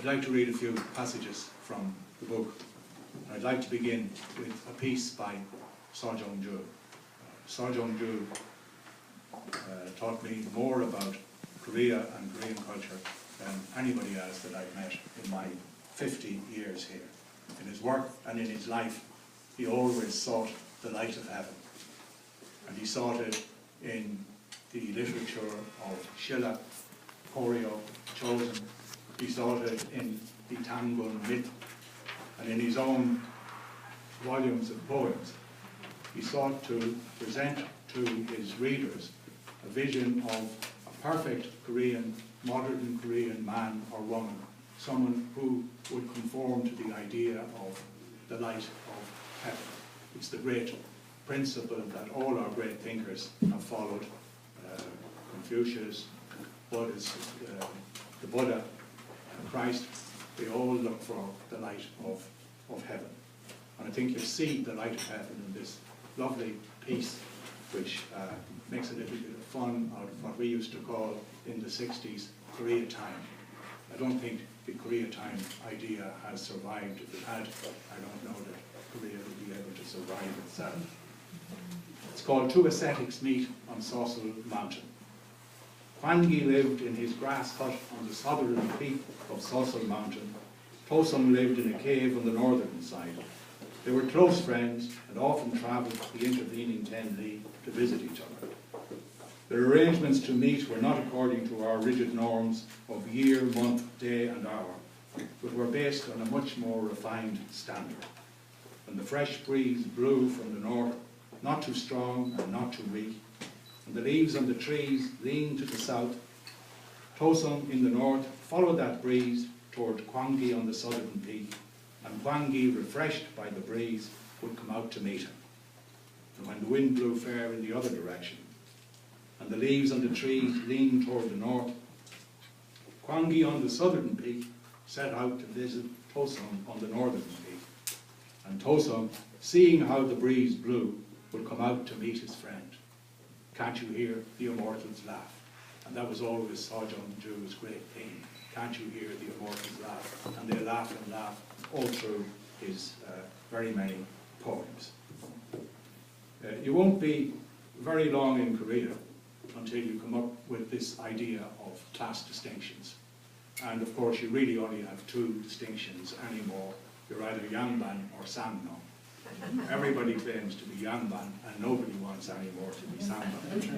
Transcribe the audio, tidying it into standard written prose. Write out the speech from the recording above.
I'd like to read a few passages from the book. I'd like to begin with a piece by Seo Jung-ju. Seo Jung-ju taught me more about Korea and Korean culture than anybody else that I've met in my 50 years here. In his work and in his life, he always sought the light of heaven. And he sought it in the literature of Silla, Koryo, Chosen. He sought it in the Tangun myth, and in his own volumes of poems. He sought to present to his readers a vision of a perfect Korean, modern Korean man or woman, someone who would conform to the idea of the light of heaven. It's the great principle that all our great thinkers have followed. Confucius, the Buddha, Christ, they all look for the light of heaven. And I think you'll see the light of heaven in this lovely piece, which makes a little bit of fun out of what we used to call in the 60s Koreatime. I don't think the Koreatime idea has survived. If it had, I don't know that Korea would be able to survive itself. It's called Two Ascetics Meet on Seosul Mountain. Hwang-gi lived in his grass hut on the southern peak of Seosul Mountain. To-sung lived in a cave on the northern side. They were close friends and often travelled the intervening 10 li to visit each other. Their arrangements to meet were not according to our rigid norms of year, month, day and hour, but were based on a much more refined standard. When the fresh breeze blew from the north, not too strong and not too weak, and the leaves on the trees leaned to the south, To-sung in the north followed that breeze toward Hwang-gi on the southern peak, and Hwang-gi, refreshed by the breeze, would come out to meet him. And when the wind blew fair in the other direction, and the leaves on the trees leaned toward the north, Hwang-gi on the southern peak set out to visit To-sung on the northern peak. And To-sung, seeing how the breeze blew, would come out to meet his friend. Can't you hear the immortals laugh? And that was always Seo Jung-ju's great theme. Can't you hear the immortals laugh? And they laugh and laugh all through his very many poems. You won't be very long in Korea until you come up with this idea of class distinctions. And of course you really only have two distinctions anymore. You're either Yangban or Samno. Everybody claims to be Yangban and nobody wants any more to be Samno.